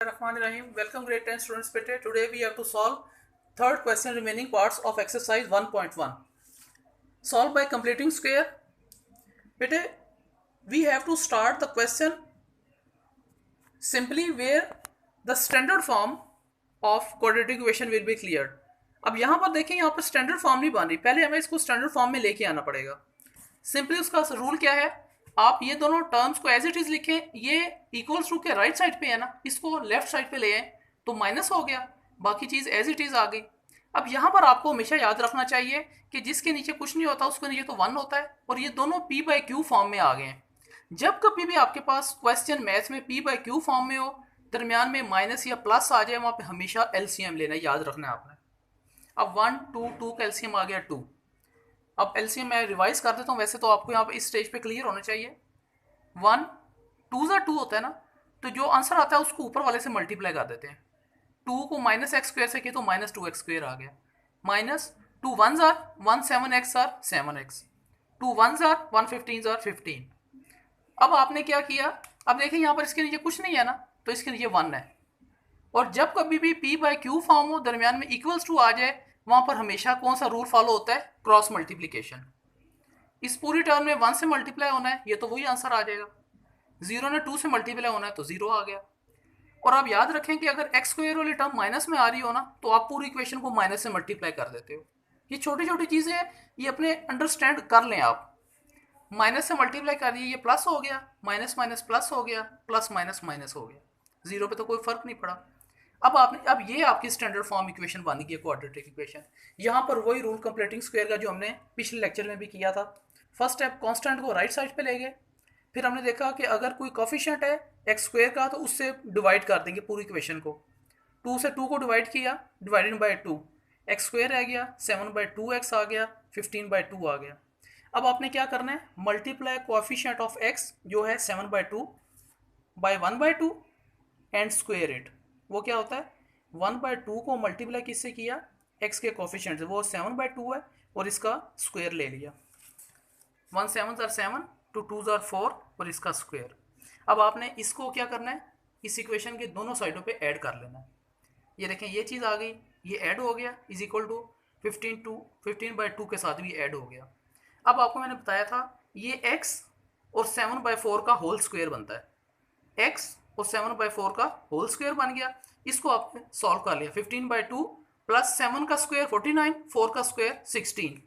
Rahim. Welcome grade 10 students. Today we have to solve third question remaining parts of exercise 1.1. Solve by completing square. Bete, we have to start the question simply where the standard form of quadratic equation will be cleared. अब यहाँ पर देखें, यहाँ पर standard form नहीं बन रही, पहले हमें इसको स्टैंडर्ड फॉर्म में लेके आना पड़ेगा। सिंपली उसका रूल क्या है, आप ये दोनों टर्म्स को एज इट इज लिखें, ये इक्वल्स टू के राइट साइड पे है ना, इसको लेफ्ट साइड पे ले आए तो माइनस हो गया, बाकी चीज़ एज इट इज आ गई। अब यहाँ पर आपको हमेशा याद रखना चाहिए कि जिसके नीचे कुछ नहीं होता उसके नीचे तो 1 होता है, और ये दोनों p बाई क्यू फॉर्म में आ गए हैं। जब कभी भी आपके पास क्वेश्चन मैथ्स में p बाई क्यू फॉर्म में हो, दरमियान में माइनस या प्लस आ जाए, वहाँ पे हमेशा एलसीएम लेना है, याद रखना है आपने। अब 1 2 2 का एलसीएम आ गया 2। अब एलसीएम मैं रिवाइज कर देता हूँ, वैसे तो आपको यहाँ पर इस स्टेज पे क्लियर होना चाहिए। 1 2 ज़ा 2 होता है ना, तो जो आंसर आता है उसको ऊपर वाले से मल्टीप्लाई कर देते हैं। 2 को माइनस एक्स स्क्वायर से किया तो माइनस 2x स्क्वायर आ गया, माइनस 2 1 ज़ार 1 7 एक्स ज़ार 7x, 2 1 ज़ार 1 15 ज़ार 15। अब आपने क्या किया, अब देखिए यहाँ पर इसके नीचे कुछ नहीं है ना, तो इसके नीचे 1 है। और जब कभी भी p बाई क्यू फॉर्म हो, दरमियान में इक्वल्स टू आ जाए, वहाँ पर हमेशा कौन सा रूल फॉलो होता है, क्रॉस मल्टीप्लीकेशन। इस पूरी टर्म में 1 से मल्टीप्लाई होना है, ये तो वही आंसर आ जाएगा। 0 ने 2 से मल्टीप्लाई होना है तो 0 आ गया। और आप याद रखें कि अगर एक्स स्क्वायर वाली टर्म माइनस में आ रही हो ना, तो आप पूरी इक्वेशन को माइनस से मल्टीप्लाई कर देते हो। ये छोटी छोटी चीज़ें ये अपने अंडरस्टैंड कर लें आप। माइनस से मल्टीप्लाई कर दिए, ये प्लस हो गया, माइनस माइनस प्लस हो गया, प्लस माइनस माइनस हो गया, 0 पे तो कोई फर्क नहीं पड़ा। अब ये आपकी स्टैंडर्ड फॉर्म इक्वेशन बन गई है, क्वाड्रेटिक इक्वेशन। यहाँ पर वही रूल कंप्लीटिंग स्क्वायर का जो हमने पिछले लेक्चर में भी किया था। फर्स्ट स्टेप, कांस्टेंट को राइट साइड पे ले गए, फिर हमने देखा कि अगर कोई कोफिशिएंट है एक्स स्क्वायर का तो उससे डिवाइड कर देंगे पूरी इक्वेशन को। 2 से 2 को डिवाइड किया, डिवाइडेड बाई 2, एक्स स्क्वायर रह गया, 7 बाई 2x आ गया, 15 बाई 2 आ गया। अब आपने क्या करना है, मल्टीप्लाई कोफिशिएंट ऑफ x जो है 7 by 2 by 1 by 2 and square it. वो क्या होता है, 1 बाई 2 को मल्टीप्लाई किससे किया, x के कोफिशिएंट से, वो 7 बाई 2 है, और इसका स्क्वायर ले लिया। 1 7 ज़ार 7, 2 2 ज़ार 4, और इसका स्क्वायर। अब आपने इसको क्या करना है, इस इक्वेशन के दोनों साइडों पे ऐड कर लेना है। ये देखें, ये चीज़ आ गई, ये ऐड हो गया, इज इक्वल टू 15 बाई 2 के साथ भी ऐड हो गया। अब आपको मैंने बताया था ये x और 7 बाई 4 का होल स्क्वायर बनता है, x और 7 बाई 4 का होल स्क्वायर बन गया। इसको आपने सॉल्व कर लिया, 15 बाई 2 प्लस 7 का स्क्वायर 49, 4 का स्क्वायर 16।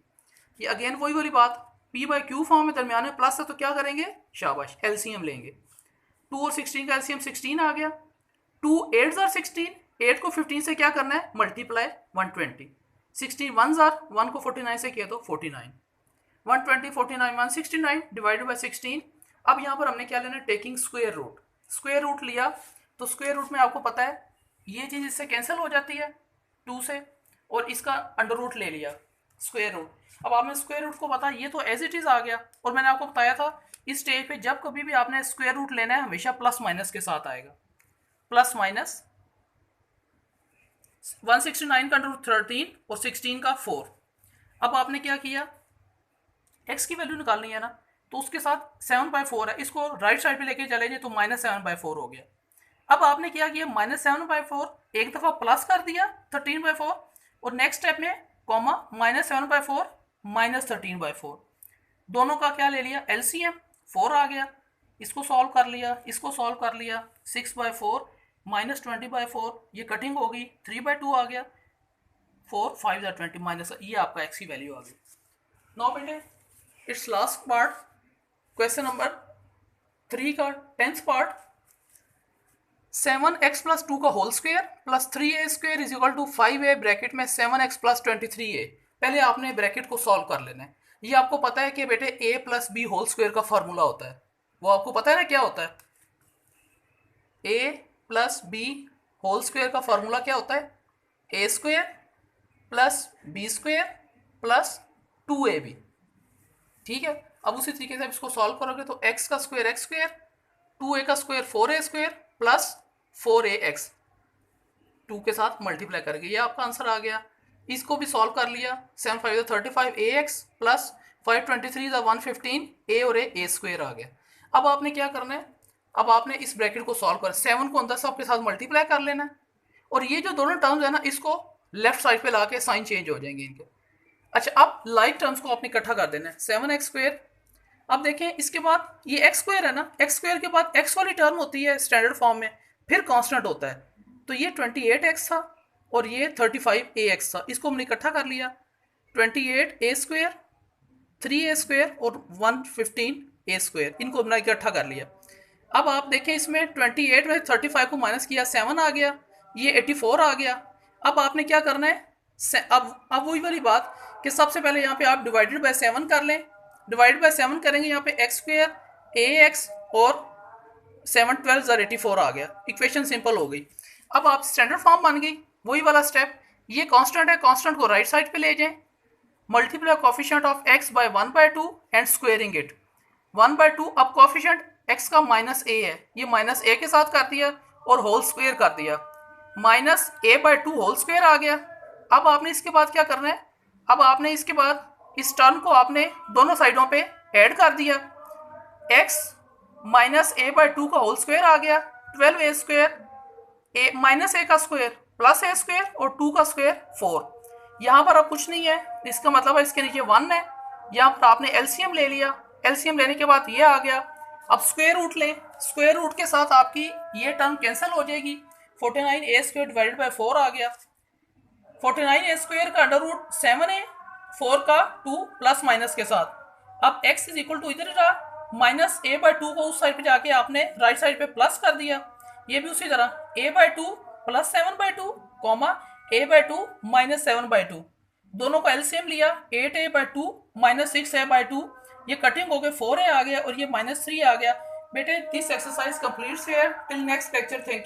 ये अगेन वही वाली बात, p बाई क्यू फॉर्म में दरमियान में प्लस है तो क्या करेंगे, शाबाश एलसीएम लेंगे। 2 और 16 का एलसीएम 16 आ गया। 2 8 ज़ार 16, 8 को 15 से क्या करना है, मल्टीप्लाई 120। 16 1 ज़ार 1 को 49 से किया तो 49, 120 49 169 डिवाइडेड बाई 16। अब यहाँ पर हमने क्या लेना है, taking square root. Square root लिया तो स्क्वायर रूट में आपको पता है ये चीज़ इससे कैंसिल हो जाती है 2 से, और इसका अंडर रूट ले लिया, स्क्वायर रूट। अब आपने स्क्वायर रूट को पता, ये तो एज इट इज आ गया। और मैंने आपको बताया था इस स्टेज पे जब कभी भी आपने स्क्वायर रूट लेना है हमेशा प्लस माइनस के साथ आएगा, प्लस माइनस। 169 का रूट 13 और 16 का 4। अब आपने क्या किया, x की वैल्यू निकालनी है ना, तो उसके साथ 7 बाई 4 है, इसको राइट साइड पे लेके चले जाए तो माइनस 7 बाई 4 हो गया। अब आपने क्या किया, माइनस 7 बाई 4 एक दफ़ा प्लस कर दिया 13 बाई 4, और नेक्स्ट स्टेप में comma minus 7 by 4 minus 13 by 4, दोनों का क्या ले लिया, एलसीएम 4 आ गया। इसको सॉल्व कर लिया, इसको सॉल्व कर लिया, 6 बाई 4 माइनस 20 बाई 4, ये कटिंग हो गई, 3 बाई 2 आ गया, 4 5 ज़ार 20 माइनस, ये आपका एक्स की वैल्यू आ गई। नौ बेटे, it's last part, question number 3 का 10th पार्ट। 7x प्लस 2 का whole square plus 3a square is equal to 5a bracket में 7x प्लस 23a। पहले आपने ब्रैकेट को सॉल्व कर लेना है। ये आपको पता है कि बेटे a plus B whole square का फॉर्मूला होता है, वो आपको पता है ना क्या होता है, a plus B whole square का फॉर्मूला क्या होता है, a square plus B square plus 2ab। ठीक है, अब उसी तरीके से आप इसको सॉल्व करोगे तो x का स्क्वायर x स्क्वायर, 2a का square 4a square plus 4ax 2 के साथ मल्टीप्लाई करके ये आपका आंसर आ गया। इसको भी सॉल्व कर लिया, 7 5 35 ax प्लस 5 23 115 a और a स्क्वायर आ गया। अब आपने क्या करना है, अब आपने इस ब्रैकेट को सॉल्व कर 7 को अंदर सबके साथ मल्टीप्लाई कर लेना है, और ये जो दोनों टर्म्स है ना इसको लेफ्ट साइड पे लाके साइन चेंज हो जाएंगे इनके। अच्छा, अब लाइक टर्म्स को आपने इकट्ठा कर देना है, 7x²। अब देखें इसके बाद ये x² है ना, x² के बाद x वाली टर्म होती है स्टैंडर्ड फॉर्म में, फिर कांस्टेंट होता है। तो ये 28x था और ये 35ax था, इसको हमने इकट्ठा कर लिया। 28a², 3a² और 115a², इनको हमने इकट्ठा कर लिया। अब आप देखें इसमें 28 में 35 को माइनस किया, 7 आ गया, ये 84 आ गया। अब आपने क्या करना है, अब वही वाली बात कि सबसे पहले यहाँ पे आप डिवाइडेड बाय 7 कर लें। डिवाइड बाय 7 करेंगे, यहाँ पे x² ax और 7 12 84 आ गया। इक्वेशन सिंपल हो गई। अब आप स्टैंडर्ड फॉर्म बन गई, वही वाला स्टेप। ये कांस्टेंट है, कांस्टेंट को राइट साइड पे ले जाएं, multiply coefficient of x by 1/2 and squaring it 1/2। अब कोफिशिएंट x का -a है, ये -a के साथ कर दिया और होल स्क्वेयर कर दिया, -a/2 होल स्क्वेयर आ गया। अब आपने इसके बाद क्या करना है, अब आपने इसके बाद इस टर्म को आपने दोनों साइडों पे ऐड कर दिया, x -a/2 का होल स्क्वेयर आ गया, 12a², -a का स्क्वेयर प्लस a² और 2 का स्क्वेयर 4। यहाँ पर अब कुछ नहीं है, इसका मतलब है इसके नीचे 1 है। यहाँ पर आपने एलसीएम ले लिया, एलसीएम लेने के बाद ये आ गया। अब स्क्वेयर रूट लें, स्क्वेयर रूट के साथ आपकी ये टर्म कैंसिल हो जाएगी, 49a² डिवाइडेड बाय 4 आ गया। 49a² का अंडर रूट 7a, 4 का 2 प्लस माइनस के साथ। अब x इज इक्वल टू इधर रहा, -a/2 को उस साइड पे जाके आपने राइट साइड पे प्लस कर दिया, ये भी उसी तरह a/2 प्लस 7/2 कॉमा a/2 -7/2, दोनों का एलसीएम लिया, 8a/2 -6a/2, ये कटिंग हो गए 4a आ गया और ये -3 आ गया। बेटे this exercise completes here, till next lecture, thank you.